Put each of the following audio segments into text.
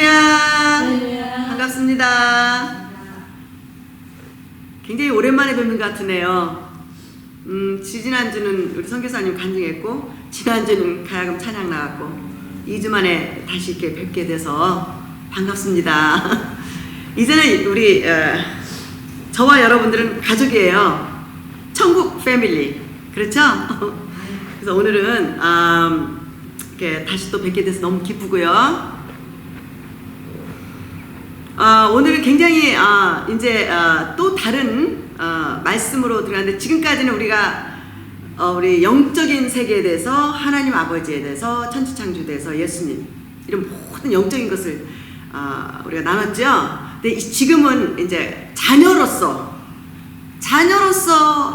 할렐루야. 반갑습니다. 굉장히 오랜만에 뵙는 것 같으네요. 지지난주는 우리 선교사님 간증했고, 지난주는 가야금 찬양 나왔고, 2주 만에 다시 이렇게 뵙게 돼서 반갑습니다. 이제는 우리 저와 여러분들은 가족이에요. 천국 패밀리. 그렇죠? 그래서 오늘은 이렇게 다시 또 뵙게 돼서 너무 기쁘고요. 오늘은 굉장히 이제 또 다른 말씀으로 들어가는데, 지금까지는 우리가 우리 영적인 세계에 대해서, 하나님 아버지에 대해서, 천지창조에 대해서, 예수님 이런 모든 영적인 것을 우리가 나눴죠. 근데 지금은 이제 자녀로서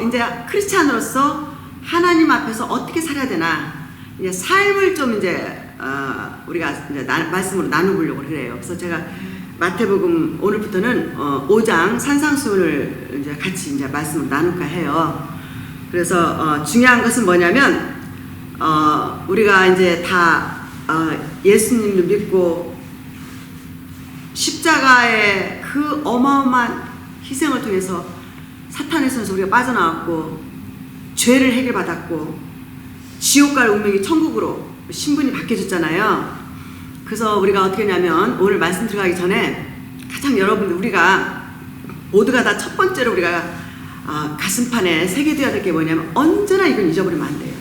이제 크리스찬으로서 하나님 앞에서 어떻게 살아야 되나, 이제 삶을 좀 이제 우리가 이제 말씀으로 나눠보려고 그래요. 그래서 제가 마태복음 오늘부터는 5장 산상수훈을 이제 같이 이제 말씀을 나눌까 해요. 그래서 중요한 것은 뭐냐면 우리가 이제 다 예수님을 믿고 십자가의 그 어마어마한 희생을 통해서 사탄의 손에서 우리가 빠져나왔고, 죄를 해결받았고, 지옥 갈 운명이 천국으로 신분이 바뀌어졌잖아요. 그래서 우리가 어떻게 하냐면, 오늘 말씀 들어가기 전에 가장 여러분들, 우리가 모두가 다 첫 번째로 우리가 가슴판에 새겨둬야 될 게 뭐냐면, 언제나 이건 잊어버리면 안 돼요.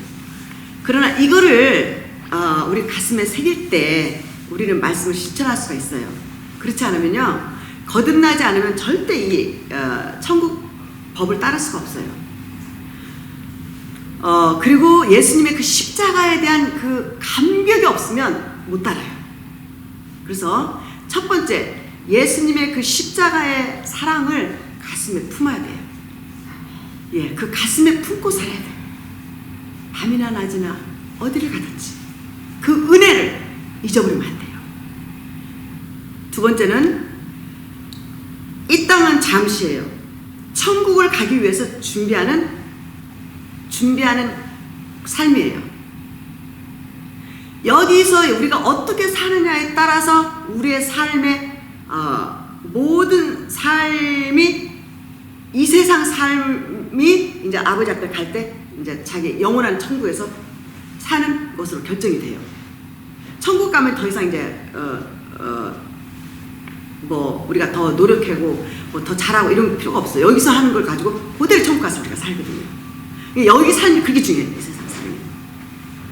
그러나 이거를 우리 가슴에 새길 때 우리는 말씀을 실천할 수가 있어요. 그렇지 않으면요, 거듭나지 않으면 절대 이 천국 법을 따를 수가 없어요. 그리고 예수님의 그 십자가에 대한 그 감격이 없으면 못 따라요. 그래서 첫 번째, 예수님의 그 십자가의 사랑을 가슴에 품어야 돼요. 예, 그 가슴에 품고 살아야 돼요. 밤이나 낮이나 어디를 가든지 그 은혜를 잊어버리면 안 돼요. 두 번째는, 이 땅은 잠시예요. 천국을 가기 위해서 준비하는 삶이에요. 여기서 우리가 어떻게 사느냐에 따라서 우리의 삶의 모든 삶이, 이 세상 삶이 이제 아버지 앞에 갈 때 이제 자기 영원한 천국에서 사는 것으로 결정이 돼요. 천국 가면 더 이상 이제 뭐 우리가 더 노력하고 뭐 더 잘하고 이런 필요가 없어요. 여기서 하는 걸 가지고 그대로 천국 가서 우리가 살거든요. 여기 삶이 그게 중요해요. 이 세상 삶이.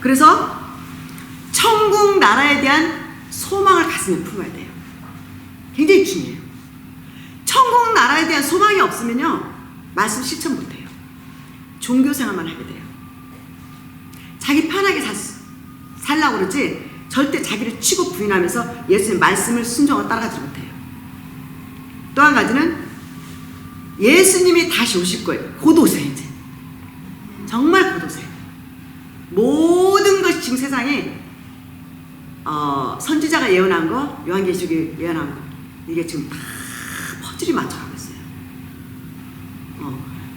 그래서 천국 나라에 대한 소망을 가슴에 품어야 돼요. 굉장히 중요해요. 천국 나라에 대한 소망이 없으면요, 말씀 실천 못해요. 종교 생활만 하게 돼요. 자기 편하게 살라고 그러지, 절대 자기를 치고 부인하면서 예수님 말씀을 순종하고 따라가지 못해요. 또 한 가지는, 예수님이 다시 오실 거예요. 곧 오세요. 이제 정말 곧 오세요. 모든 것이 지금 세상에 선지자가 예언한 거, 요한계시록이 예언한 거, 이게 지금 다 퍼즐이 맞춰가고 있어요.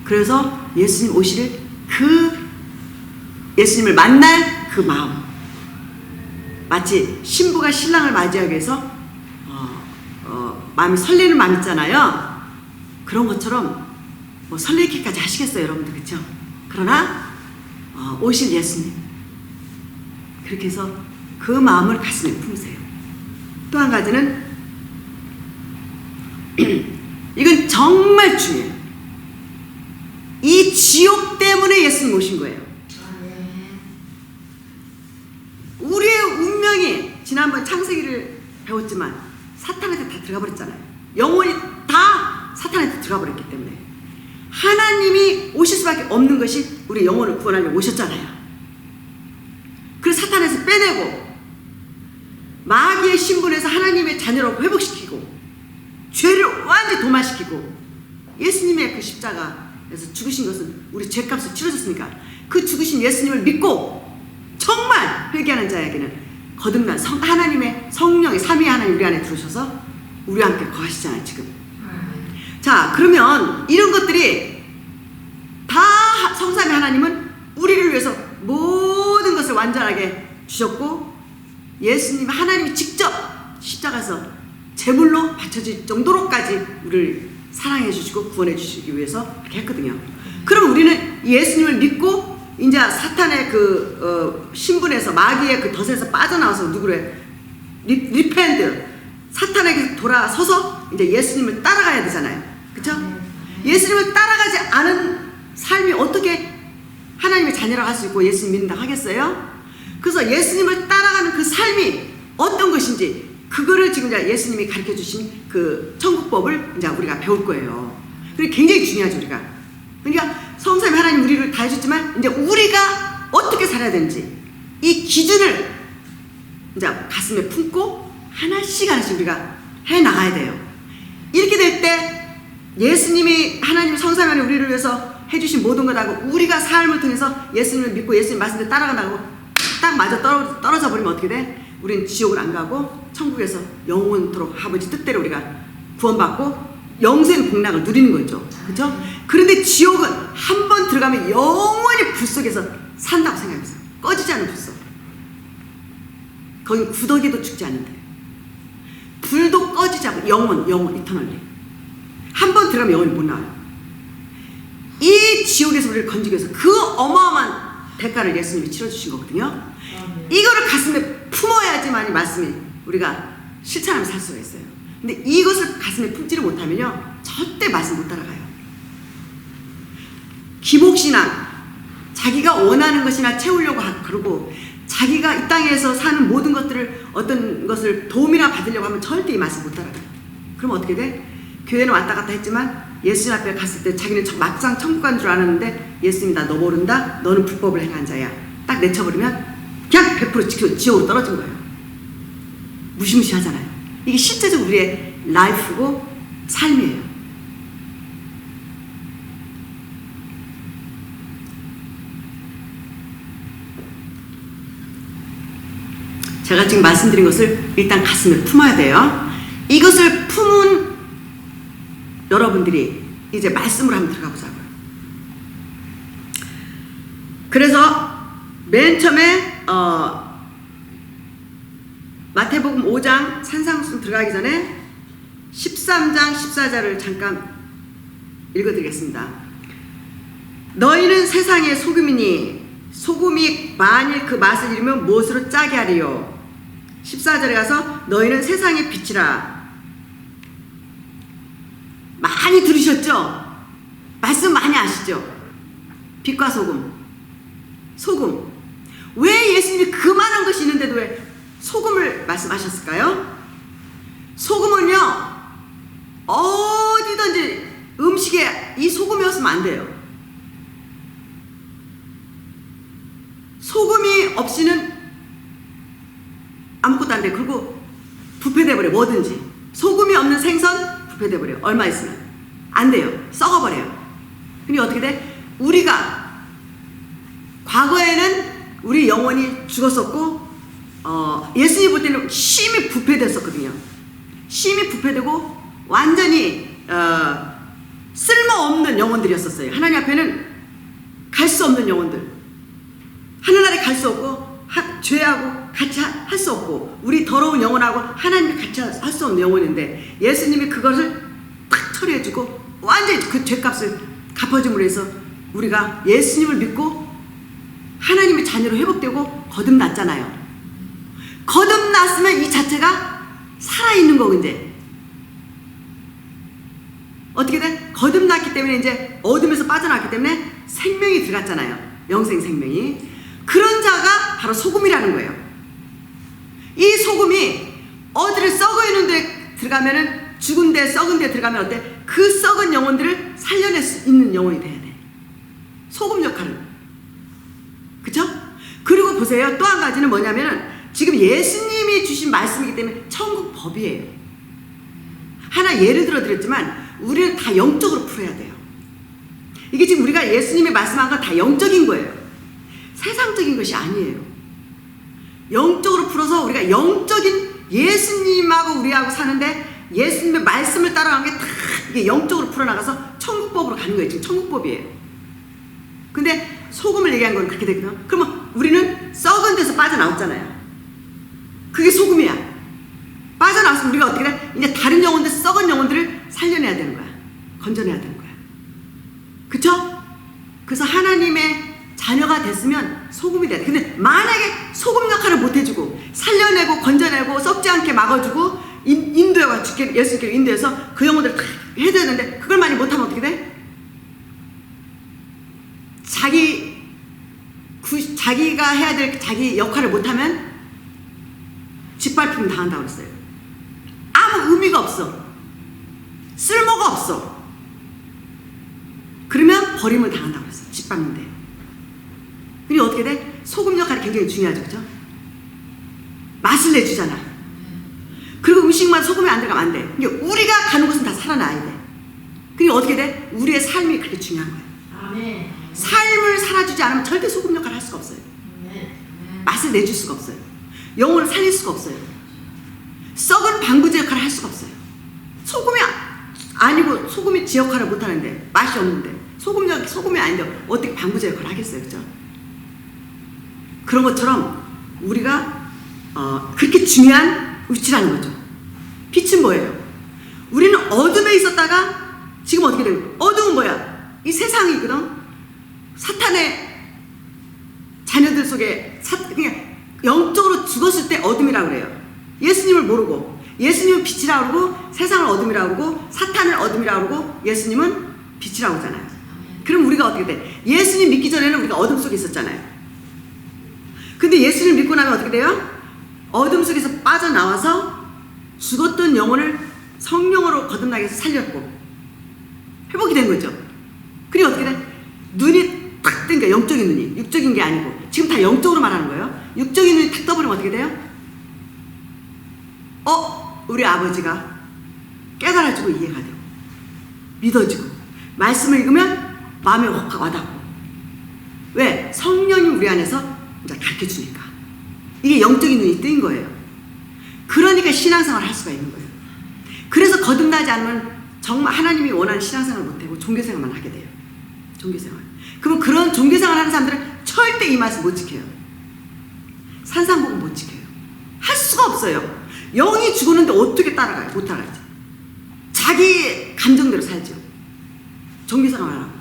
그래서 예수님 오실 예수님을 만날 그 마음, 마치 신부가 신랑을 맞이하기 위해서 마음이 설레는 마음 있잖아요. 그런 것처럼 뭐 설레기까지 하시겠어요, 여러분들, 그렇죠? 그러나 오실 예수님, 그렇게 해서 그 마음을 가슴에 품으세요. 또 한 가지는, 이건 정말 중요해요. 이 지옥 때문에 예수님 오신 거예요. 우리의 운명이, 지난번 창세기를 배웠지만 사탄한테 다 들어가 버렸잖아요. 영혼이 다 사탄한테 들어가 버렸기 때문에 하나님이 오실 수밖에 없는 것이 우리 영혼을 구원하려고 오셨잖아요. 그래서 사탄에서 빼내고 마귀의 신분에서 하나님의 자녀로 회복시키고 죄를 완전히 도마시키고, 예수님의 그 십자가에서 죽으신 것은 우리 죄값을 치러줬으니까 그 죽으신 예수님을 믿고 정말 회개하는 자에게는 거듭난 하나님의 성령의 삼위 하나님 우리 안에 들어오셔서 우리와 함께 거하시잖아요, 지금. 자, 그러면 이런 것들이 다 성삼위 하나님은 우리를 위해서 모든 것을 완전하게 주셨고, 예수님 하나님이 직접 십자가에서 제물로 바쳐질 정도로까지 우리를 사랑해 주시고 구원해 주시기 위해서 그렇게 했거든요. 그럼 우리는 예수님을 믿고 이제 사탄의 그 신분에서 마귀의 그 덫에서 빠져나와서 누구래? 리펜드 사탄에게 돌아서서 이제 예수님을 따라가야 되잖아요. 그렇죠? 예수님을 따라가지 않은 삶이 어떻게 하나님의 자녀라고 할 수 있고 예수님 믿는다고 하겠어요? 그래서 예수님을 따라가는 그 삶이 어떤 것인지 그거를 지금 이제 예수님이 가르쳐 주신 그 천국법을 이제 우리가 배울 거예요. 그게 굉장히 중요하죠, 우리가. 그러니까 성삼위 하나님 우리를 다 해줬지만 이제 우리가 어떻게 살아야 되는지 이 기준을 이제 가슴에 품고 하나씩 우리가 해 나가야 돼요. 이렇게 될 때 예수님이 하나님 성삼위 하나님 우리를 위해서 해주신 모든 것하고 우리가 삶을 통해서 예수님을 믿고 예수님 말씀대로 따라간다고 딱 맞아 떨어져 버리면 어떻게 돼? 우리는 지옥을 안 가고 천국에서 영원토록 아버지 뜻대로 우리가 구원받고 영생 복락을 누리는 거죠. 그렇죠? 그런데 지옥은 한 번 들어가면 영원히 불 속에서 산다고 생각해보세요. 꺼지지 않은 불 속. 거긴 구더기도 죽지 않는데 불도 꺼지지 않고 영원 이터널리 한 번 들어가면 영원히 못 나와요. 이 지옥에서 우리를 건지기 위해서 그 어마어마한 대가를 예수님이 치러주신 거거든요. 이거를 가슴에 품어야지만 이 말씀이 우리가 실천하면서 살 수가 있어요. 근데 이것을 가슴에 품지를 못하면요 절대 말씀 못 따라가요. 기복신앙, 자기가 원하는 것이나 채우려고 그러고 자기가 이 땅에서 사는 모든 것들을 어떤 것을 도움이나 받으려고 하면 절대 이 말씀 못 따라가요. 그럼 어떻게 돼? 교회는 왔다 갔다 했지만 예수님 앞에 갔을 때 자기는 막상 천국 간 줄 알았는데 예수님이 나 너 모른다? 너는 불법을 행한 자야. 딱 내쳐버리면 그냥 100% 지옥으로 떨어진 거예요. 무시무시하잖아요. 이게 실제적으로 우리의 라이프고 삶이에요. 제가 지금 말씀드린 것을 일단 가슴에 품어야 돼요. 이것을 품은 여러분들이 이제 말씀으로 한번 들어가 보자고요. 그래서 맨 처음에 마태복음 5장 산상수훈 들어가기 전에 13장 14절을 잠깐 읽어드리겠습니다. 너희는 세상의 소금이니 소금이 만일 그 맛을 잃으면 무엇으로 짜게 하리요. 14절에 가서 너희는 세상의 빛이라. 많이 들으셨죠? 말씀 많이 아시죠? 빛과 소금. 왜 예수님이 그만한 것이 있는데도 왜 소금을 말씀하셨을까요? 소금은요 어디든지 음식에 이 소금이 없으면 안 돼요. 소금이 없이는 아무것도 안 돼. 그리고 부패돼 버려. 뭐든지 소금이 없는 생선 부패돼 버려. 얼마 있으면 안 돼요. 썩어버려요. 근데 어떻게 돼? 우리가 과거에는 우리 영혼이 죽었었고 예수님 볼 때는 심히 부패됐었거든요. 심히 부패되고 완전히 쓸모없는 영혼들이었었어요. 하나님 앞에는 갈 수 없는 영혼들. 하늘나라에 갈 수 없고 죄하고 같이 할 수 없고 우리 더러운 영혼하고 하나님이 같이 할 수 없는 영혼인데 예수님이 그것을 딱 처리해주고 완전히 그 죄값을 갚아줌으로 해서 우리가 예수님을 믿고 하나님의 자녀로 회복되고 거듭났잖아요. 거듭났으면 이 자체가 살아있는 거고 이제 어떻게 돼? 거듭났기 때문에 이제 어둠에서 빠져나왔기 때문에 생명이 들어갔잖아요. 영생 생명이. 그런 자가 바로 소금이라는 거예요. 이 소금이 어디를 썩어 있는 데 들어가면은 죽은 데 썩은 데 들어가면 어때? 그 썩은 영혼들을 살려낼 수 있는 영혼이 돼야 돼. 소금 역할은. 그쵸? 그리고 보세요. 또 한 가지는 뭐냐면은 지금 예수님이 주신 말씀이기 때문에 천국 법이에요. 하나 예를 들어 드렸지만 우리는 다 영적으로 풀어야 돼요. 이게 지금 우리가 예수님이 말씀한 건 다 영적인 거예요. 세상적인 것이 아니에요. 영적으로 풀어서 우리가 영적인 예수님하고 우리하고 사는데 예수님의 말씀을 따라간 게 다 이게 영적으로 풀어나가서 천국법으로 가는 거예요. 지금 천국법이에요. 근데 소금을 얘기한 건 그렇게 되거든요. 그러면 우리는 썩은 데서 빠져나왔잖아요. 그게 소금이야. 나왔으면 우리가 어떻게 돼? 이제 다른 영혼들, 썩은 영혼들을 살려내야 되는 거야. 건져내야 되는 거야. 그쵸? 그래서 하나님의 자녀가 됐으면 소금이 돼. 근데 만약에 소금 역할을 못 해주고 살려내고 건져내고 썩지 않게 막아주고 인도해가 예수님께 인도해서 그 영혼들을 다 해줘야 되는데 그걸 많이 못하면 어떻게 돼? 자기가 해야 될 자기 역할을 못하면 짓밟힘 당한다고 그랬어요. 아무 의미가 없어. 쓸모가 없어. 그러면 버림을 당한다고 그랬어요. 짓밟는데. 그리고 어떻게 돼? 소금 역할이 굉장히 중요하죠. 그죠? 맛을 내주잖아. 그리고 음식만 소금이 안 들어가면 안 돼. 그러니까 우리가 가는 곳은 다 살아나야 돼. 그리고 어떻게 돼? 우리의 삶이 그렇게 중요한 거야. 아멘. 삶을 살아주지 않으면 절대 소금 역할을 할 수가 없어요. 맛을 내줄 수가 없어요. 영혼을 살릴 수가 없어요. 썩은 방부제 역할을 할 수가 없어요. 소금이 아니고 소금이 지 역할을 못하는데 맛이 없는데 소금이 아닌데 어떻게 방부제 역할을 하겠어요. 그죠? 그런 것처럼 우리가 그렇게 중요한 위치라는 거죠. 빛은 뭐예요? 우리는 어둠에 있었다가 지금 어떻게 되는 거예요? 어둠은 뭐야? 이 세상이거든. 사탄의 자녀들 속에 그냥 영적으로 죽었을 때 어둠이라고 그래요. 예수님을 모르고 예수님은 빛이라고 그러고 세상을 어둠이라고 그러고 사탄을 어둠이라고 그러고 예수님은 빛이라고 하잖아요. 그럼 우리가 어떻게 돼? 예수님 믿기 전에는 우리가 어둠 속에 있었잖아요. 근데 예수님 믿고 나면 어떻게 돼요? 어둠 속에서 빠져나와서 죽었던 영혼을 성령으로 거듭나게 해서 살렸고 회복이 된 거죠. 그리고 어떻게 돼? 눈이 탁 뜨니까 영적인 눈이 육적인 게 아니고 지금 다 영적으로 말하는 거예요. 육적인 눈이 탁 떠버리면 어떻게 돼요? 우리 아버지가 깨달아지고 이해가 되고 믿어지고 말씀을 읽으면 마음에 확 와닿고 왜? 성령이 우리 안에서 이제 가르쳐주니까 이게 영적인 눈이 뜨인 거예요. 그러니까 신앙생활을 할 수가 있는 거예요. 그래서 거듭나지 않으면 정말 하나님이 원하는 신앙생활을 못하고 종교생활만 하게 돼요. 종교생활. 그러면 그런 종교생활 하는 사람들은 절대 이 말씀 못 지켜요. 산상복음 못 지켜요. 할 수가 없어요. 영이 죽었는데 어떻게 따라가요? 못 따라가죠. 자기 감정대로 살죠. 종교생활 하라고.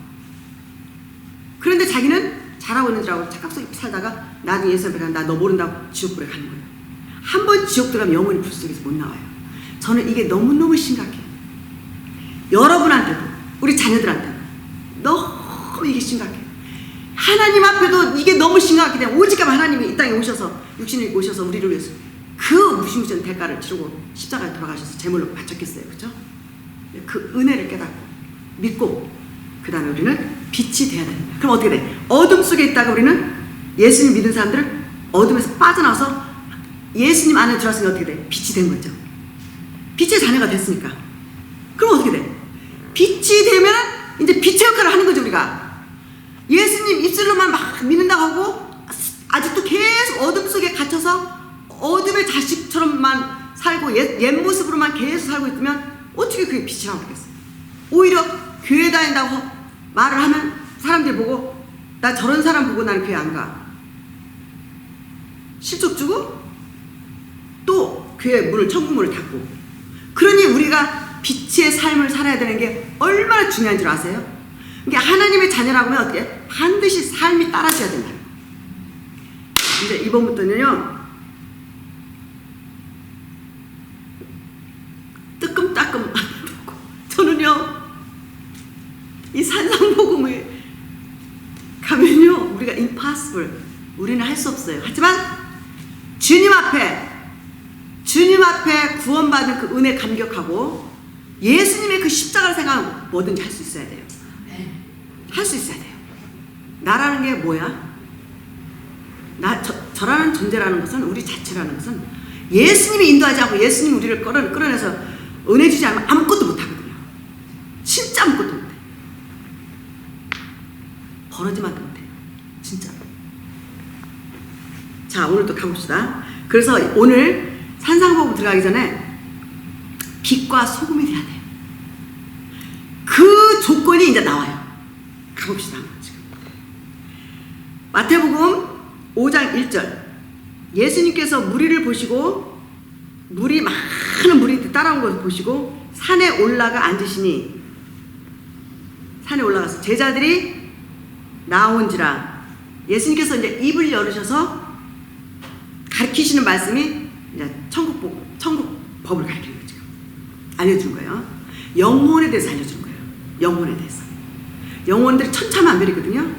그런데 자기는 잘하고 있는 줄 알고 착각 속에 살다가 나중에 예수 앞에 가면 나 너 모른다고 지옥불에 가는 거예요. 한 번 지옥 들어가면 영원히 불 속에서 못 나와요. 저는 이게 너무너무 심각해요. 여러분한테도 우리 자녀들한테도 너무 이게 심각해요. 하나님 앞에도 이게 너무 심각하기 때문에 오직하면 하나님이 이 땅에 오셔서 육신을 입고 오셔서 우리를 위해서 그 무시무시한 대가를 치르고 십자가에 돌아가셔서 제물로 바쳤겠어요. 그죠? 그 은혜를 깨닫고 믿고 그 다음에 우리는 빛이 돼야 됩니다. 그럼 어떻게 돼? 어둠 속에 있다가 우리는 예수님 믿는 사람들은 어둠에서 빠져나와서 예수님 안에 들어왔으니 어떻게 돼? 빛이 된 거죠. 빛의 자녀가 됐으니까. 그럼 어떻게 돼? 빛이 되면 이제 빛의 역할을 하는 거죠. 우리가 예수님 입술로만 막 믿는다고 하고 아직도 계속 어둠 속에 갇혀서 어둠의 자식처럼만 살고 옛 모습으로만 계속 살고 있으면 어떻게 그게 빛이라고 그러겠어요? 오히려 교회 다닌다고 말을 하면 사람들이 보고 나 저런 사람 보고 나는 교회 안 가. 실족 주고 또 교회 문을 천국 문을 닫고. 그러니 우리가 빛의 삶을 살아야 되는 게 얼마나 중요한 줄 아세요? 그러니까 하나님의 자녀라고 하면 어떻게? 반드시 삶이 따라줘야 된다. 이제 이번부터는요. 뜨끔따끔 안 듣고 저는요. 이 산상복음을 가면요. 우리가 impossible. 우리는 할 수 없어요. 하지만 주님 앞에 구원받은 그 은혜 감격하고 예수님의 그 십자가를 생각하면 뭐든지 할 수 있어야 돼요. 할 수 있어야 돼요. 나라는 게 뭐야? 저라는 존재라는 것은 우리 자체라는 것은 예수님이 인도하지 않고 예수님이 우리를 끌어내서 은혜 주지 않으면 아무것도 못하거든요. 진짜 아무것도 못해. 버러지만도 못해. 진짜. 자, 오늘 또 가봅시다. 그래서 오늘 산상복음 들어가기 전에 빛과 소금이 돼야 돼요. 그 조건이 이제 나와요. 가봅시다. 지금. 마태복음 5장 1절. 예수님께서 무리를 보시고 많은 물이 따라온 것을 보시고 산에 올라가 앉으시니 산에 올라가서 제자들이 나온지라. 예수님께서 이제 입을 열으셔서 가르치시는 말씀이 이제 천국 법을 가르치는 거죠. 알려준 거예요. 영혼에 대해서 알려준 거예요. 영혼에 대해서. 영혼들이 천차만별이거든요.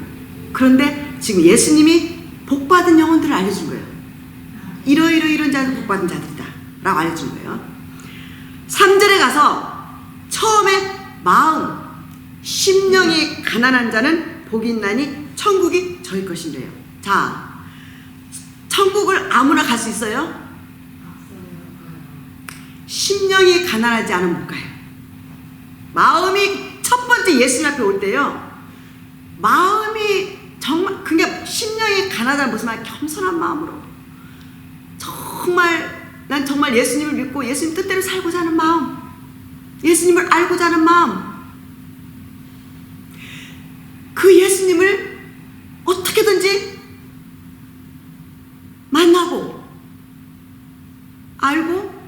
그런데 지금 예수님이 복받은 영혼들을 알려준 거예요. 이런 자는 복받은 자들이다 라고 알려준 거예요. 3절에 가서 처음에 마음, 심령이 가난한 자는 복이 있나니 천국이 저희 것인데요. 자, 천국을 아무나 갈 수 있어요? 심령이 가난하지 않으면 못 가요. 마음이 첫 번째 예수님 앞에 올 때요, 마음이 정말, 그게 심령이 가난하다는 무슨 말, 겸손한 마음으로 난 정말 예수님을 믿고 예수님 뜻대로 살고자 하는 마음, 예수님을 알고자 하는 마음, 그 예수님을 어떻게든지 만나고 알고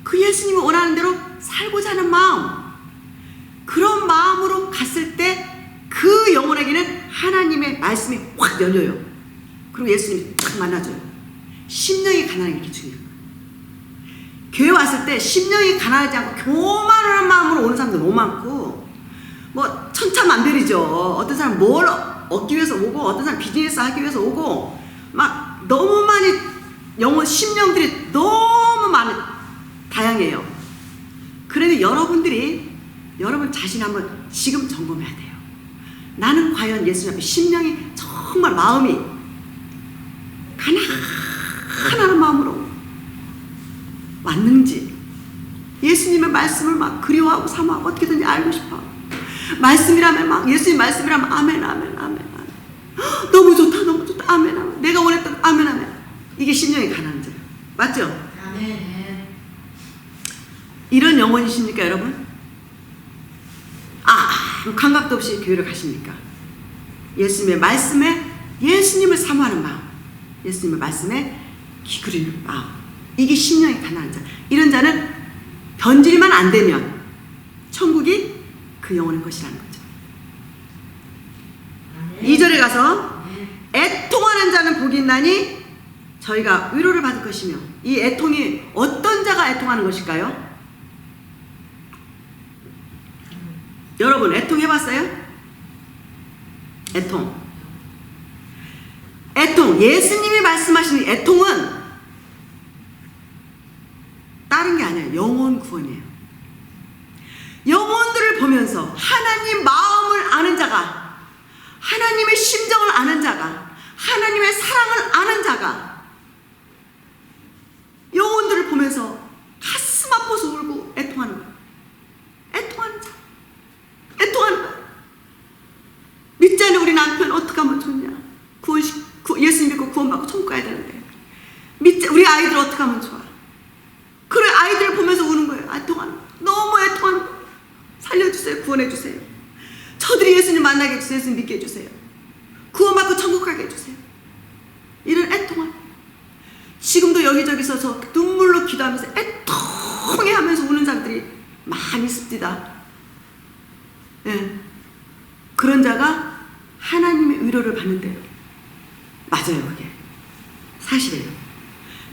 그 예수님이 원하는 대로 살고자 하는 마음, 그런 마음으로 갔을 때 그 영혼에게는 하나님의 말씀이 확 열려요. 그리고 예수님이 딱 만나줘요. 심령이 가난한 게 이렇게 중요해요. 교회 왔을 때 심령이 가난하지 않고 교만하는 마음으로 오는 사람들 너무 많고, 뭐 천차만별이죠. 어떤 사람 뭘 얻기 위해서 오고, 어떤 사람 비즈니스 하기 위해서 오고, 막 너무 많이 영혼 심령들이 너무 다양해요. 그래도 여러분 자신 한번 지금 점검해야 돼요. 나는 과연 예수님 앞에 심령이 정말 마음이 가난한 마음으로 왔는지, 예수님의 말씀을 막 그리워하고 사모하고 어떻게든지 알고 싶어. 말씀이라면 막 예수님 말씀이라면 아멘 아멘 아멘 아멘, 너무 좋다 아멘 아멘, 내가 원했던 아멘 아멘. 이게 심령이 가난한 자예요. 맞죠? 아멘. 이런 영혼이십니까 여러분? 감각도 없이 교회를 가십니까? 예수님의 말씀에, 예수님을 사모하는 마음, 예수님의 말씀에 기울이는 마음, 이게 심령이 가난한 자. 이런 자는 변질만 안 되면 천국이 그 영혼의 것이라는 거죠. 2절에 가서 애통하는 자는 복이 있나니 저희가 위로를 받을 것이며. 이 애통이 어떤 자가 애통하는 것일까요? 여러분 애통 해봤어요? 애통, 예수님이 말씀하시는 애통은 다른 게 아니에요. 영혼 구원이에요. 영혼들을 보면서 하나님 마음을 아는 자가, 하나님의 심정을 아는 자가, 하나님의 사랑을 아는 자가 영혼들을 보면서 가슴 아파서 울고 애통하는 거예요. 애통하는 자, 애통하는 거예요. 믿지 않는 우리 남편 어떻게 하면 좋냐, 예수님 믿고 구원받고 천국 가야 되는데 우리 아이들 어떻게 하면 좋아. 그래, 아이들을 보면서 우는 거예요. 애통하는 거예요. 너무 애통하는 거예요. 살려주세요. 구원해주세요. 저들이 예수님 만나게 해주세요. 예수님 믿게 해주세요. 구원받고 천국 가게 해주세요. 이런 애통함. 지금도 여기저기 서서 눈물로 기도하면서 애통해 하면서 우는 사람들이 많이 있습니다. 네. 그런 자가 하나님의 위로를 받는데요. 맞아요. 그게 사실이에요.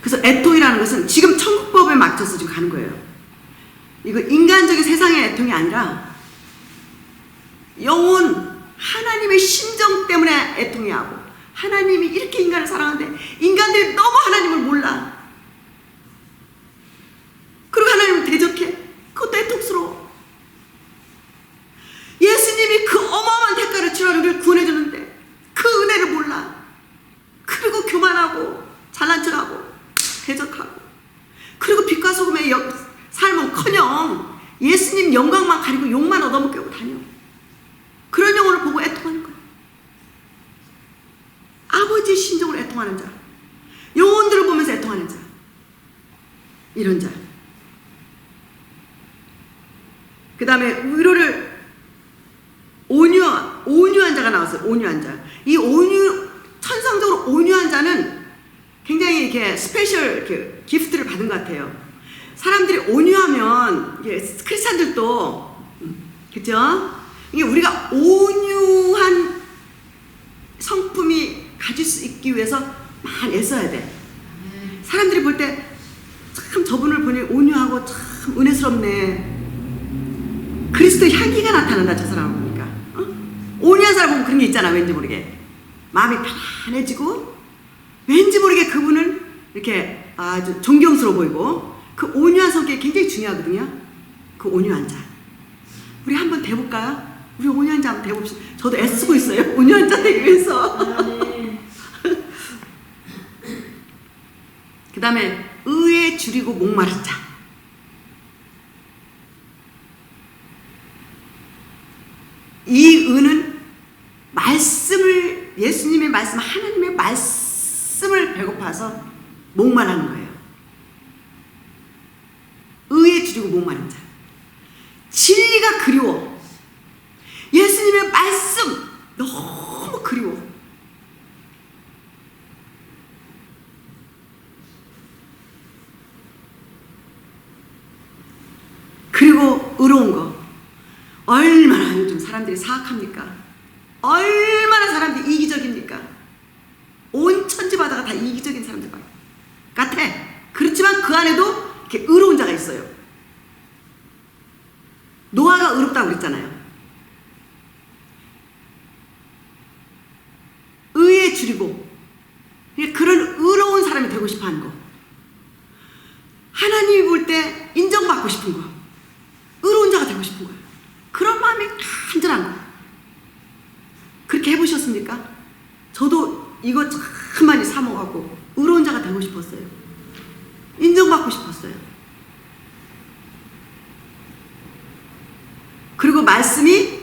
그래서 애통이라는 것은 지금 천국법에 맞춰서 지금 가는 거예요. 이거 인간적인 세상의 애통이 아니라 영혼, 하나님의 심정 때문에 애통이 하고, 하나님이 이렇게 인간을 사랑하는데 인간들이 너무 하나님을 몰라. 그리고 하나님을 대적해. 그것도 애통스러워. 예수님이 그 어마어마한 대가를 치러 우리를 구원해주는데 그 은혜를 몰라. 그리고 교만하고 잘난 척하고 대적하고, 그리고 빛과 소금의 삶은커녕 예수님 영광만 가리고 욕만 얻어먹고 다녀. 그런 영혼을 보고 애통하는 거예요. 아버지의 심정으로 애통하는 자, 영혼들을 보면서 애통하는 자, 이런 자. 그 다음에 위로를 온유한 자가 나왔어요. 온유한 자. 이 천성적으로 온유한 자는 굉장히 이렇게 스페셜 기프트를 받은 것 같아요. 사람들이 온유하면 이게 크리스찬들도 그죠? 이게 우리가 온유한 성품이 가질 수 있기 위해서 많이 애써야 돼. 사람들이 볼 때 참 저분을 보니 온유하고 참 은혜스럽네. 그리스도 향기가 나타난다 저 사람을 보니까. 온유한 사람 보면 그런 게 있잖아. 왠지 모르게 마음이 편안해지고 왠지 모르게 그분은 이렇게 아주 존경스러워 보이고 그 온유한 성격이 굉장히 중요하거든요. 그 온유한 자 우리 한번 대볼까요? 우리 온유한 자 한번 대봅시다. 저도 애쓰고 있어요. 온유한 자 되기 위해서. 그 다음에 의에 줄이고 목마른 자. 이 의는 말씀을 예수님의 말씀 하나님의 말씀을 배고파서 목마르는 거예요. 의에 줄이고 목마른 자. 진리가 그리워. 예수님의 말씀 너무 그리워. 그리고 의로운 거. 얼마나 요즘 사람들이 사악합니까? 얼마나 사람들이 이기적입니까? 온 천지바다가 다 이기적인 사람들 같아. 그렇지만 그 안에도 이렇게 의로운 자가 있어요. 노아가 의롭다고 그랬잖아요. 의에 줄이고 그런 의로운 사람이 되고 싶어 하는 거. 하나님이 볼 때 인정받고 싶은 거. 의로운 자가 되고 싶은 거예요. 그런 마음이 간절한 거. 그렇게 해보셨습니까? 저도 이거 참 많이 사모하고 의로운 자가 되고 싶었어요. 인정받고 싶었어요. 그리고 말씀이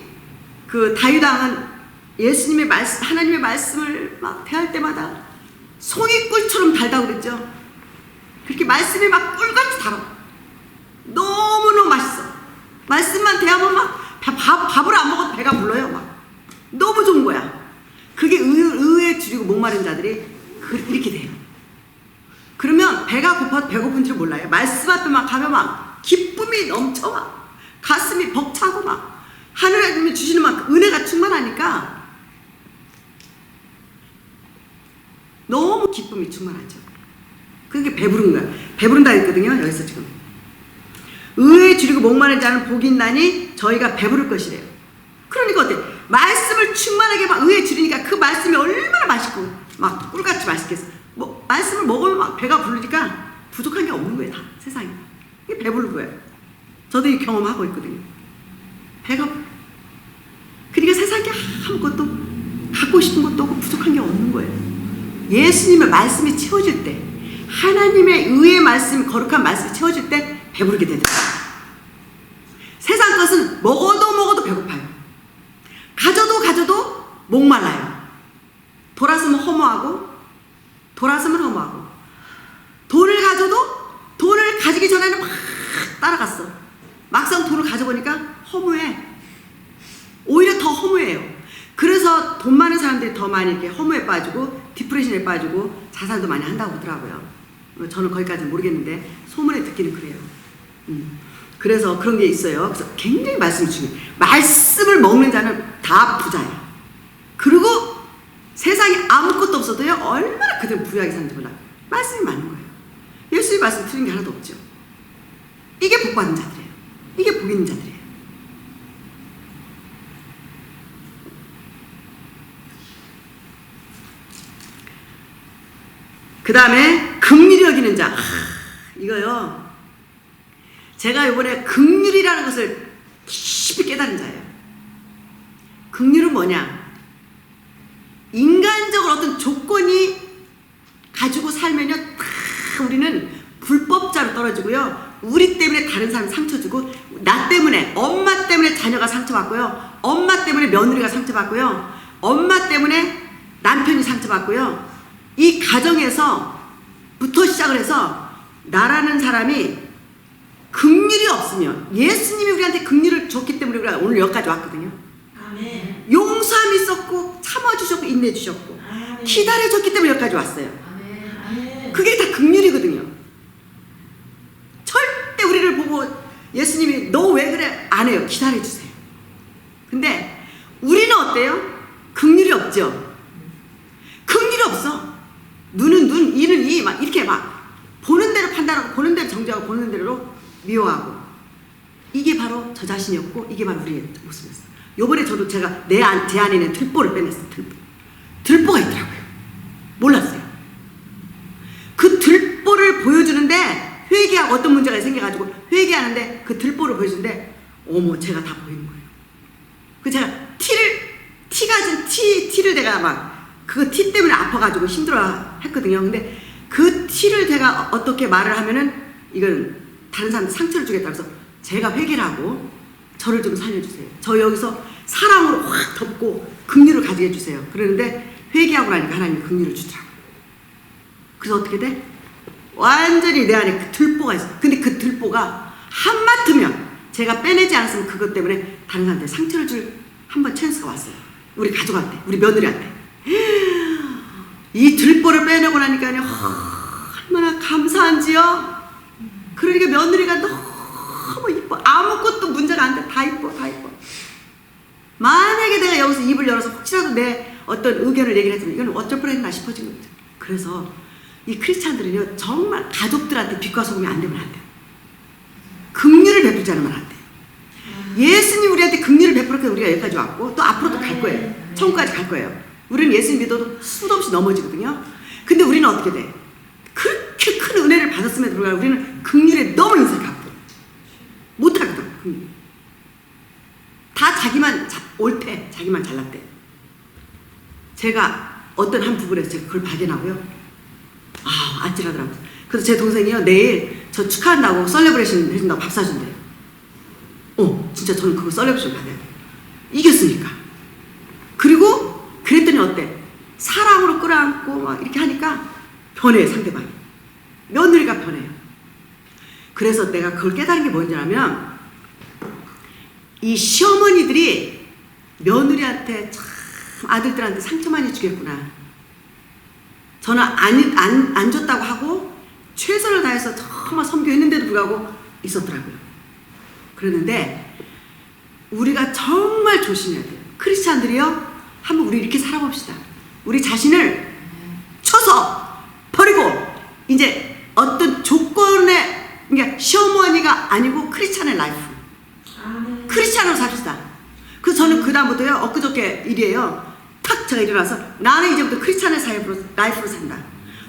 그 다윗왕은 예수님의 말씀, 하나님의 말씀을 막 대할 때마다 송이꿀처럼 달다고 그랬죠. 그렇게 말씀이 막 꿀같이 달아. 너무너무 맛있어. 말씀만 대하면 막 밥을 안 먹어도 배가 불러요. 막 너무 좋은 거야. 그게 의에 줄이고 목마른 자들이 이렇게 돼요. 그러면 배가 배고픈 줄 몰라요. 말씀 앞에 막 가면 막 기쁨이 넘쳐 막 가슴이 벅차고 막 하늘에 주시는 막 은혜가 충만하니까 너무 기쁨이 충만하죠. 그게 배부른 거야. 배부른다 했거든요. 여기서 지금 의에 줄이고 목마른 자는 복이 있나니 저희가 배부를 것이래요. 그러니까 어때? 말씀을 충만하게 막 의에 줄이니까 그 말씀이 얼마나 맛있고 막 꿀같이 맛있겠어. 뭐 말씀을 먹으면 막 배가 부르니까 부족한 게 없는 거예요. 다 세상에. 이게 배부른 거예요. 저도 이 경험하고 있거든요. 배가 그러니까 세상에 아무것도 갖고 싶은 것도 없고 부족한 게 없는 거예요. 예수님의 말씀이 채워질 때 하나님의 의의 말씀, 거룩한 말씀이 채워질 때 배부르게 되더라고요. 세상 것은 먹어도 배고파요. 가져도 목말라요. 돌아서면 허무하고 돈을 가져도 돈을 가지기 전에는 막 따라갔어. 막상 돈을 가져보니까 허무해. 오히려 더 허무해요. 그래서 돈 많은 사람들이 더 많이 이렇게 허무에 빠지고 디프레션에 빠지고 자살도 많이 한다고 하더라고요. 저는 거기까지는 모르겠는데 소문에 듣기는 그래요. 그래서 그런 게 있어요. 그래서 굉장히 말씀이 중요해요. 말씀을 먹는 자는 다 부자예요. 그리고 세상에 아무것도 없어도요 얼마나 그들 부유하게 사는지 몰라요. 말씀이 많은 거예요. 예수의 말씀 틀린 게 하나도 없죠. 이게 복 받는 자들이에요. 이게 복 있는 자들이에요. 그 다음에 긍휼히 여기는 자. 이거요. 제가 이번에 긍휼이라는 것을 깊이 깨달은 자예요. 긍휼은 뭐냐? 인간적으로 어떤 조건이 가지고 살면요, 다 우리는 불법자로 떨어지고요. 우리 때문에 다른 사람 상처 주고, 나 때문에, 엄마 때문에 자녀가 상처받고요. 엄마 때문에 며느리가 상처받고요. 엄마 때문에 남편이 상처받고요. 이 가정에서부터 시작을 해서 나라는 사람이 긍휼이 없으면, 예수님이 우리한테 긍휼을 줬기 때문에 우리가 오늘 여기까지 왔거든요. 아멘. 용서함이 있었고 참아주셨고 인내주셨고 아멘. 기다려줬기 때문에 여기까지 왔어요. 아멘. 아멘. 그게 다 긍휼이거든요. 예수님이 너 왜 그래? 안 해요. 기다려주세요. 근데 우리는 어때요? 긍휼이 없죠. 긍휼이 없어. 눈은 눈, 이는 이, 막 이렇게 막 보는 대로 판단하고 보는 대로 정죄하고 보는 대로 미워하고. 이게 바로 저 자신이었고 이게 바로 우리의 모습이었어요. 요번에 저도 제가 제 안에 있는 들보를 빼냈어요. 들보가 있더라고요. 몰랐어요. 그 들보를 보여주는데 회개하고 어떤 문제가 생겨가지고 회개하는데 그 들보를 보여주는데 어머 제가 다 보이는 거예요. 그 제가 티를 내가 막 그 티 때문에 아파가지고 힘들어 했거든요. 근데 그 티를 제가 어떻게 말을 하면은 이건 다른 사람한테 상처를 주겠다 그래서 제가 회개를 하고 저를 좀 살려주세요. 저 여기서 사랑으로 확 덮고 긍휼을 가지게 해주세요. 그러는데 회개하고 나니까 하나님이 긍휼을 주더라고요. 그래서 어떻게 돼? 완전히 내 안에 그 들보가 있어. 근데 그 들보가 한마트면 제가 빼내지 않았으면 그것 때문에 다른 사람한테 상처를 줄 한 번 찬스가 왔어요. 우리 가족한테, 우리 며느리한테. 이 들보를 빼내고 나니까 얼마나 감사한지요. 그러니까 며느리가 너무 이뻐. 아무것도 문제가 안 돼. 다 이뻐, 다 이뻐. 만약에 내가 여기서 입을 열어서 혹시라도 내 어떤 의견을 얘기를 했으면 이건 어쩔 뻔했나 싶어진 거죠. 그래서 이 크리스찬들은요 정말 가족들한테 빛과 소금이 안 되면 안 돼요. 긍휼을 베풀지 않으면 안 돼요. 예수님 우리한테 긍휼을 베풀었기 우리가 여기까지 왔고 또 앞으로도 갈 거예요. 천국까지 갈 거예요. 우리는 예수님 믿어도 수도 없이 넘어지거든요. 근데 우리는 어떻게 돼? 그렇게 큰 은혜를 받았음에도 불구하고 우리는 긍휼에 너무 인색하고 못하거든. 긍휼. 다 자기만 옳대. 자기만 잘났대. 제가 어떤 한 부분에서 제가 그걸 발견하고요. 아찔하더라고요. 그래서 제 동생이요 내일 저 축하한다고 셀레브레이션 해준다고 밥 사준대요. 진짜 저는 그거 셀레브레이션 받아야 돼요. 이겼으니까. 그리고 그랬더니 어때? 사랑으로 끌어안고 막 이렇게 하니까 변해요. 상대방이. 며느리가 변해요. 그래서 내가 그걸 깨달은 게 뭔지 아면 이 시어머니들이 며느리한테 참 아들들한테 상처 많이 주겠구나. 저는 안 줬다고 하고 최선을 다해서 정말 섬겨했는데도 불구하고 있었더라고요. 그러는데 우리가 정말 조심해야 돼요. 크리스찬들이요 한번 우리 이렇게 살아봅시다. 우리 자신을 쳐서 버리고 이제 어떤 조건의 그러니까 시어머니가 아니고 크리스찬의 라이프 크리스찬으로 삽시다. 그래서 저는 그 다음부터요 엊그저께 일이에요. 탁 제가 일어나서 나는 이제부터 크리스찬의 라이프로 산다.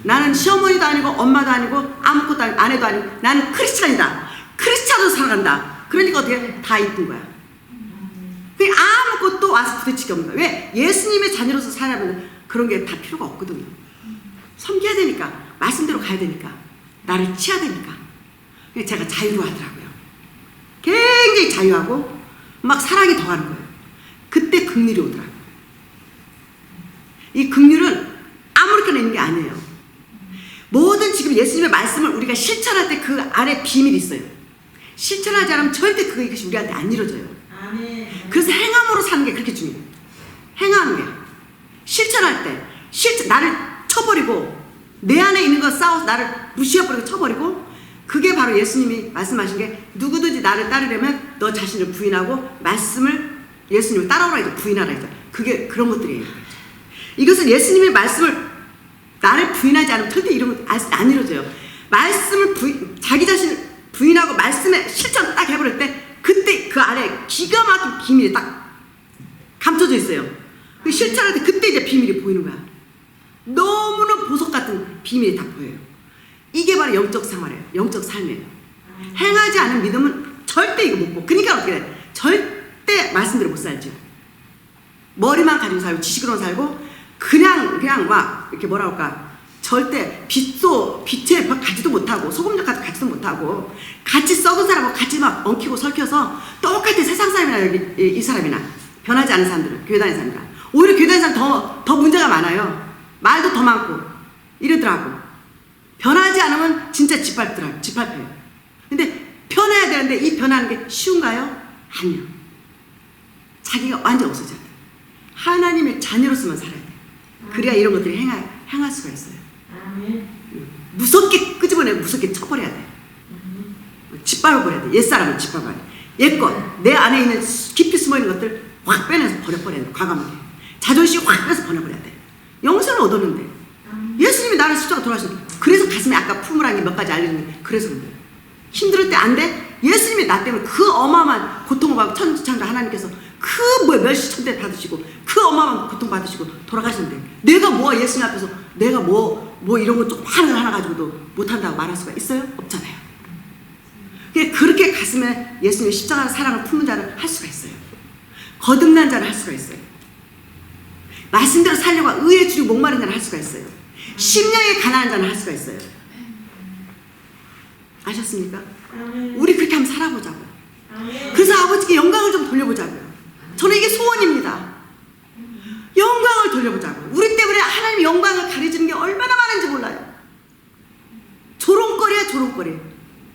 나는 시어머니도 아니고 엄마도 아니고 아무것도 아니고 아내도 아니고 나는 크리스찬이다. 크리스찬으로 살아간다. 그러니까 어떻게 다 이쁜 거야. 아무것도 와서 부딪히게 없는 거야. 왜? 예수님의 자녀로서 살아가면 그런 게 다 필요가 없거든요. 섬겨야 되니까 말씀대로 가야 되니까 나를 치야 되니까 제가 자유로하더라고요. 굉장히 자유하고 막 사랑이 더하는 거예요. 그때 긍휼이 오더라고요. 이 긍휼은 아무렇게나 있는 게 아니에요. 모든 지금 예수님의 말씀을 우리가 실천할 때 그 안에 비밀이 있어요. 실천하지 않으면 절대 그것이 우리한테 안 이루어져요. 그래서 행함으로 사는 게 그렇게 중요해요. 행하는 게 실천할 때 나를 쳐버리고 내 안에 있는 거 싸워서 나를 무시해버리고 쳐버리고 그게 바로 예수님이 말씀하신 게 누구든지 나를 따르려면 너 자신을 부인하고 말씀을 예수님을 따라오라 해서 부인하라 해서 그게 그런 것들이에요. 이것은 예수님의 말씀을 나를 부인하지 않으면 절대 이런 거 안 이루어져요. 말씀을 자기 자신을 부인하고 말씀에 실천 딱 해버릴 때 그때 그 안에 기가 막힌 비밀이 딱 감춰져 있어요. 그 실천할 때 그때 이제 비밀이 보이는 거야. 너무나 보석 같은 비밀이 다 보여요. 이게 바로 영적 생활이에요. 영적 삶이에요. 행하지 않은 믿음은 절대 이거 못 보. 그러니까 어떻게 돼? 절대 말씀대로 못 살죠. 머리만 가지고 살고 지식으로만 살고 그냥 막 이렇게 뭐라 할까 절대 빛에 가지도 못하고 소금적 가지도 못하고 같이 썩은 사람하고 같이 막 엉키고 설켜서 똑같아. 세상 사람이나 여기 이 사람이나 변하지 않은 사람들은 교회 다니는 사람이나 오히려 교회 다니는 사람 더 문제가 많아요. 말도 더 많고 이러더라고. 변하지 않으면 진짜 짓밟혀요. 근데 변해야 되는데 이 변하는 게 쉬운가요? 아니요. 자기가 완전 없어져야 돼. 하나님의 자녀로서만 살아야 돼. 그래야 이런 것들이 행할 수가 있어요. 무섭게 끄집어내고 무섭게 쳐버려야 돼. 짓밟아버려야 돼. 옛사람을 짓밟아야 돼. 옛것, 내 안에 있는 깊이 숨어있는 것들 확 빼내서 버려버려야 돼. 과감하게. 자존심 확 빼서 버려버려야 돼. 영생을 얻었는데 예수님이 나를 십자가 돌아가셨는데, 그래서 가슴에 아까 품으라는 게 몇 가지 알려주는데, 그래서 그런 거예요. 힘들 때 안 돼? 예수님이 나 때문에 그 어마어마한 고통을 받고 천지창조 하나님께서 그 멸시천대 받으시고 그 어마어마한 고통 받으시고 돌아가시는데, 내가 뭐가 예수님 앞에서 내가 뭐 이런 거 조금 하나 가지고도 못한다고 말할 수가 있어요? 없잖아요. 그렇게 가슴에 예수님의 십자가 사랑을 품는 자를 할 수가 있어요. 거듭난 자를 할 수가 있어요. 말씀대로 살려고 의에 줄이고 목마른 자를 할 수가 있어요. 심령에 가난한 자는 할 수가 있어요. 아셨습니까? 우리 그렇게 한번 살아보자고요. 그래서 아버지께 영광을 좀 돌려보자고요. 저는 이게 소원입니다. 영광을 돌려보자고요. 우리 때문에 하나님의 영광을 가려지는 게 얼마나 많은지 몰라요. 조롱거리야, 조롱거리.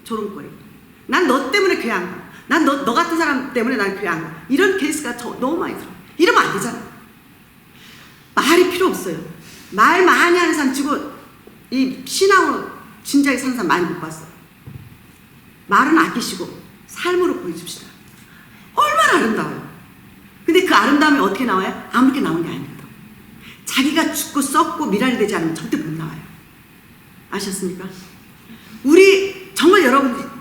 조롱거리. 난 너 때문에 교회 안 가. 난 너 같은 사람 때문에 난 교회 안 가. 이런 케이스가 너무 많이 들어요. 이러면 안 되잖아. 말이 필요 없어요. 말 많이 하는 사람 치고 이 신앙으로 진작에 사는 사람 많이 못 봤어요. 말은 아끼시고 삶으로 보여줍시다. 얼마나 아름다워요. 근데 그 아름다움이 어떻게 나와요? 아무렇게 나오는 게 아닙니다. 자기가 죽고 썩고 미랄이 되지 않으면 절대 못 나와요. 아셨습니까? 우리 정말 여러분,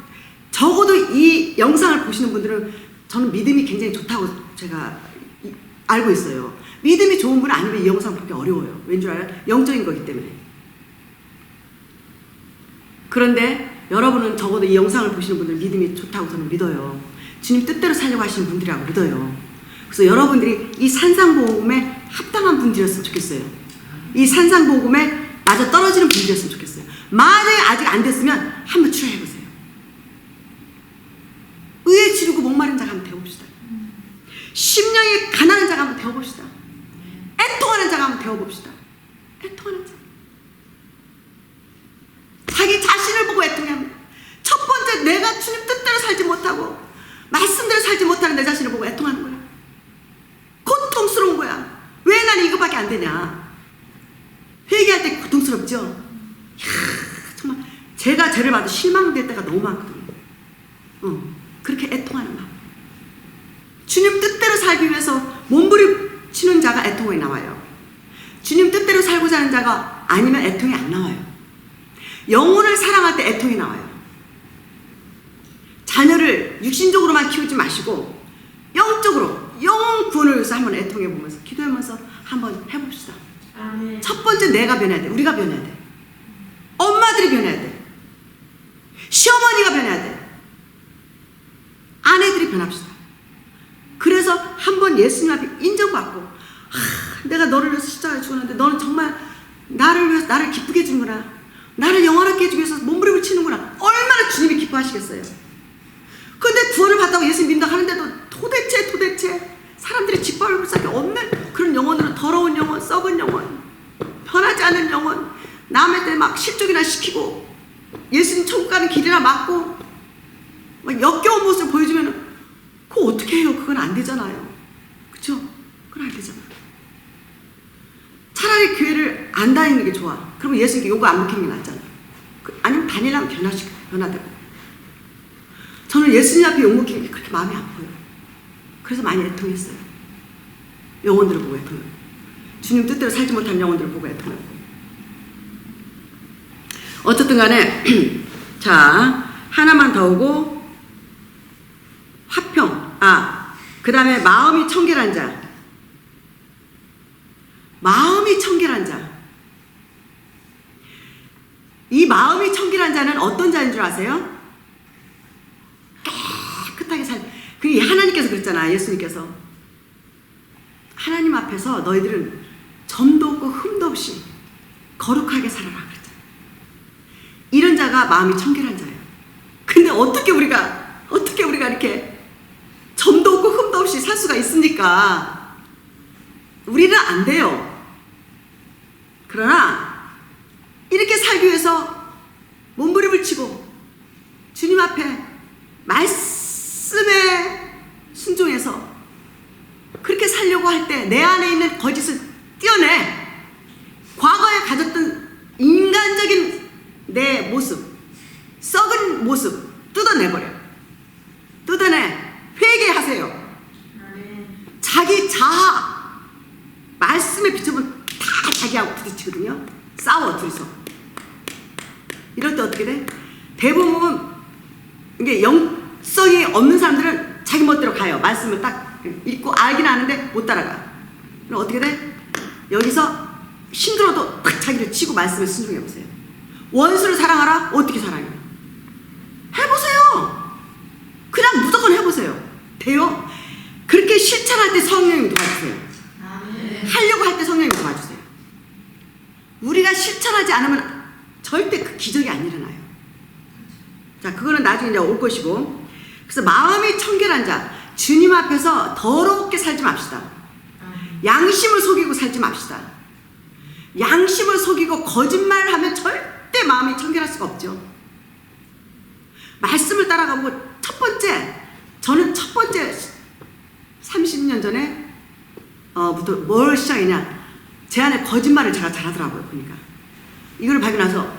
적어도 이 영상을 보시는 분들은 저는 믿음이 굉장히 좋다고 제가 알고 있어요. 믿음이 좋은 분 아니면 이 영상 보기 어려워요. 왠 줄 알아요? 영적인 거기 때문에. 그런데 여러분은 적어도 이 영상을 보시는 분들 믿음이 좋다고 저는 믿어요. 주님 뜻대로 살려고 하시는 분들이라고 믿어요. 그래서 여러분들이 이 산상복음에 합당한 분들이었으면 좋겠어요. 이 산상복음에 맞아 떨어지는 분들이었으면 좋겠어요. 만약에 아직 안 됐으면 한번 출연해보세요. 의에 지르고 목마른 자가 한번 배워봅시다. 심령이 가난한 자가 한번 배워봅시다. 애통하는 자가 한번 배워봅시다. 애통하는 자. 자기 자신을 보고 애통합니다. 첫 번째, 내가 주님 뜻대로 살지 못하고 말씀대로 살지 못하는 내 자신을 보고 애통하는 거야. 고통스러운 거야. 왜 나는 이거밖에 안 되냐. 회개할 때 고통스럽죠? 이야, 정말 제가 죄를 봐도 실망될 때가 너무 많거든요. 그렇게 애통하는 마음. 주님 뜻대로 살기 위해서 몸부림치는 자가 애통이 나와요. 주님 뜻대로 살고자 하는 자가 아니면 애통이 안 나와요. 영혼을 사랑할 때 애통이 나와요. 자녀를 육신적으로만 키우지 마시고 영적으로 영혼 구원을 위해서 한번 애통해 보면서 기도하면서 한번 해봅시다. 첫 번째, 내가 변해야 돼. 우리가 변해야 돼. 엄마들이 변해야 돼. 시어머니가 변해야 돼. 아내들이 변합시다. 그래서 한번 예수님 앞에 인정받고, 내가 너를 위해서 십자가에 죽었는데 너는 정말 나를 위해서 나를 기쁘게 해주는구나. 나를 영원하게 해주기 위해서 몸부림을 치는구나. 얼마나 주님이 기뻐하시겠어요. 근데 구원을 받다고 예수님 믿는다 하는데도 도대체 사람들이 짓밟을 수밖에 없는 그런 영혼으로, 더러운 영혼, 썩은 영혼, 변하지 않는 영혼, 남의 때 막 실족이나 시키고 예수님 천국 가는 길이나 막고 막 역겨운 모습을 보여주면 그거 어떻게 해요? 그건 안 되잖아요. 그쵸? 그건 안 되잖아요. 차라리 교회를 안 다니는 게 좋아. 그러면 예수님께 요구 안 먹히는 게 낫잖아요. 아니면 다니려면 변화되고. 저는 예수님 앞에 욕 먹히는 게 그렇게 마음이 아파요. 그래서 많이 애통했어요. 영혼들을 보고 애통해요. 주님 뜻대로 살지 못한 영혼들을 보고 애통해요. 어쨌든 간에 자, 하나만 더 오고 화평. 그 다음에 마음이 청결한 자. 마음이 청결한 자. 이 마음이 청결한 자는 어떤 자인 줄 아세요? 깨끗하게 그게 하나님께서 그랬잖아. 예수님께서 하나님 앞에서 너희들은 점도 없고 흠도 없이 거룩하게 살아라 그랬잖아. 이런 자가 마음이 청결한 자예요. 근데 어떻게 우리가 이렇게 점도 없고 흠도 없이 살 수가 있습니까? 우리는 안 돼요. 그러나 이렇게 살기 위해서 몸부림을 치고 주님 앞에 말씀에 순종해서 그렇게 살려고 할 때 내 안에 있는 거짓을 떼어내. 과거에 가졌던 인간적인 내 모습, 썩은 모습 뜯어내버려. 자아 말씀에 비춰보면 다 자기하고 부딪히거든요. 싸워 둘이서. 이럴 때 어떻게 돼? 대부분 이게 영성이 없는 사람들은 자기 멋대로 가요. 말씀을 딱 읽고 알긴 아는데 못 따라가. 그럼 어떻게 돼? 여기서 힘들어도 딱 자기를 치고 말씀에 순종해보세요. 원수를 사랑하라? 어떻게 사랑해요? 해보세요. 그냥 무조건 해보세요. 돼요? 그렇게 실천할 때 성령님이 도와주세요. 하려고 할 때 성령님이 도와주세요. 우리가 실천하지 않으면 절대 그 기적이 안 일어나요. 자, 그거는 나중에 이제 올 것이고. 그래서 마음이 청결한 자, 주님 앞에서 더럽게 살지 맙시다. 양심을 속이고 살지 맙시다. 양심을 속이고 거짓말을 하면 절대 마음이 청결할 수가 없죠. 말씀을 따라가고 첫 번째, 저는 첫 번째 30년 전에 부터 뭘 시작했냐, 제 안에 거짓말을 제가 잘하더라고요. 그러니까 이걸 발견해서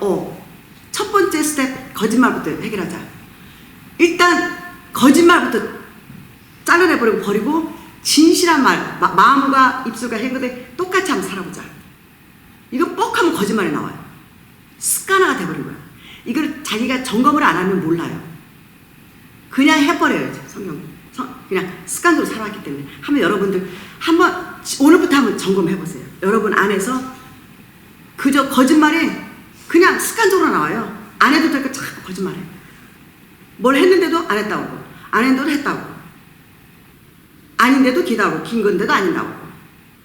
첫 번째 스텝, 거짓말부터 해결하자. 일단 거짓말부터 잘라내버리고 버리고 진실한 말, 마음과 입술과 행동에 똑같이 한번 살아보자. 이거 뻑하면 거짓말이 나와요. 습관화가 돼버린 거야. 이걸 자기가 점검을 안 하면 몰라요. 그냥 해버려요. 그냥 습관적으로 살아왔기 때문에. 한번 여러분들 한번 오늘부터 한번 점검해보세요. 여러분 안에서 그저 거짓말이 그냥 습관적으로 나와요. 안 해도 될까 자꾸 거짓말해. 뭘 했는데도 안 했다고 하고, 안 했는데도 했다고, 아닌데도 기다고, 긴 건데도 아닌다고 하고,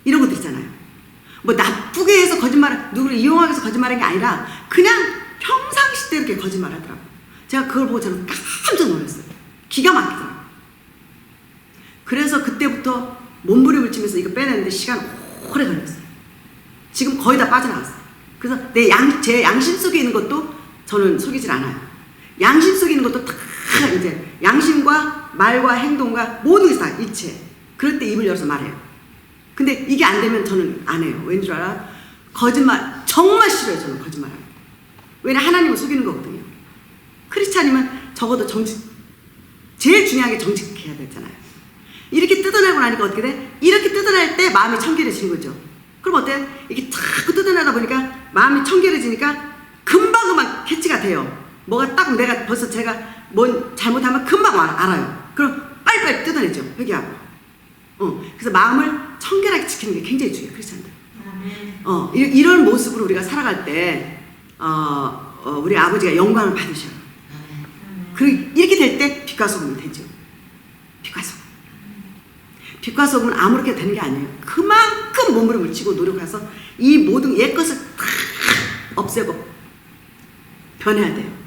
이런 것도 있잖아요. 뭐 나쁘게 해서 거짓말을, 누구를 이용하기 위해서 거짓말한 게 아니라 그냥 평상시 때 이렇게 거짓말하더라고. 제가 그걸 보고 저는 깜짝 놀랐어요. 기가 막히더라고. 그래서 그때부터 몸부림을 치면서 이거 빼내는데 시간 오래 걸렸어요. 지금 거의 다 빠져나갔어요. 그래서 제 양심 속에 있는 것도 저는 속이질 않아요. 양심 속에 있는 것도 다 이제 양심과 말과 행동과 모든 게 다 일체. 그럴 때 입을 열어서 말해요. 근데 이게 안 되면 저는 안 해요. 왠 줄 알아? 거짓말 정말 싫어요. 저는 거짓말하는. 왜냐, 하나님을 속이는 거거든요. 크리스찬이면 적어도 제일 중요한 게 정직해야 되잖아요. 이렇게 뜯어내고 나니까 어떻게 돼? 이렇게 뜯어낼 때 마음이 청결해지는 거죠. 그럼 어때? 이렇게 자꾸 뜯어내다 보니까 마음이 청결해지니까 금방 캐치가 돼요. 뭐가 딱 내가 벌써 제가 뭔 잘못하면 금방 알아요. 그럼 빨리빨리 뜯어내죠. 회개하고. 그래서 마음을 청결하게 지키는 게 굉장히 중요해요. 크리스찬들. 이런 모습으로 우리가 살아갈 때 우리 아버지가 영광을 받으셔요. 그리고 이렇게 될 때 빛과 소금이 되죠. 빛과 소금. 빛과 소금은 아무렇게 되는 게 아니에요. 그만큼 몸부림을 치고 노력해서 이 모든 옛것을 다 없애고 변해야 돼요.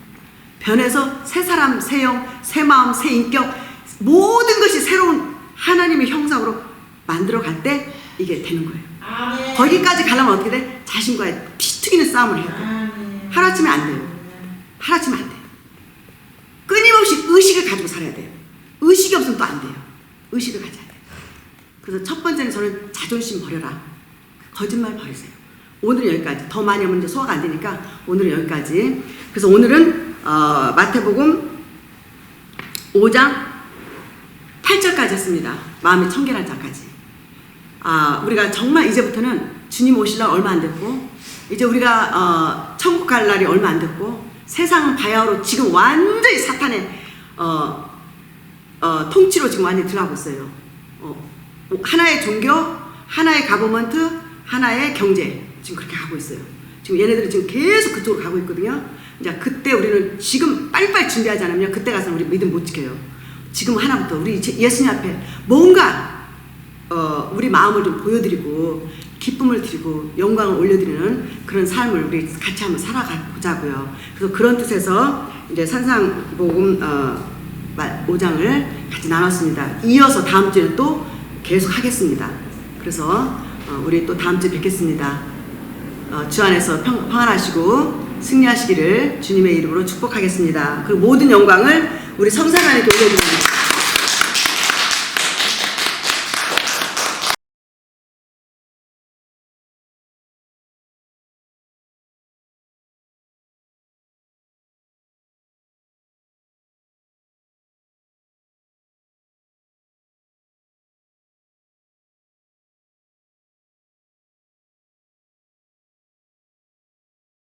변해서 새 사람, 새 영, 새 마음, 새 인격, 모든 것이 새로운 하나님의 형상으로 만들어갈 때 이게 되는 거예요. 아멘. 거기까지 가려면 어떻게 돼? 자신과의 피 튀기는 싸움을 해야 돼요. 하루아침에 안 돼요. 하루아침에 안 돼요. 끊임없이 의식을 가지고 살아야 돼요. 의식이 없으면 또 안 돼요. 의식을 가져야 돼요. 그래서 첫 번째는 저는 자존심 버려라. 거짓말 버리세요. 오늘은 여기까지. 더 많이 하면 이제 소화가 안 되니까 오늘은 여기까지. 그래서 오늘은 마태복음 5장 8절까지 했습니다. 마음이 청결한 자까지. 우리가 정말 이제부터는 주님 오실 날 얼마 안 됐고, 이제 우리가 천국 갈 날이 얼마 안 됐고, 세상은 바야흐로 지금 완전히 사탄의 통치로 지금 완전히 들어가고 있어요. 하나의 종교, 하나의 가버먼트, 하나의 경제, 지금 그렇게 가고 있어요. 지금 얘네들이 지금 계속 그쪽으로 가고 있거든요. 이제 그때 우리는 지금 빨리빨리 준비하지 않으면 그때 가서는 우리 믿음 못 지켜요. 지금 하나부터 우리 예수님 앞에 뭔가 우리 마음을 좀 보여드리고 기쁨을 드리고 영광을 올려드리는 그런 삶을 우리 같이 한번 살아가보자고요. 그래서 그런 뜻에서 이제 산상복음 5장을 같이 나눴습니다. 이어서 다음 주에는 또 계속 하겠습니다. 그래서 우리 또 다음 주에 뵙겠습니다. 주 안에서 평안하시고 승리하시기를 주님의 이름으로 축복하겠습니다. 그리고 모든 영광을 우리 성사관에게 올려드립니다.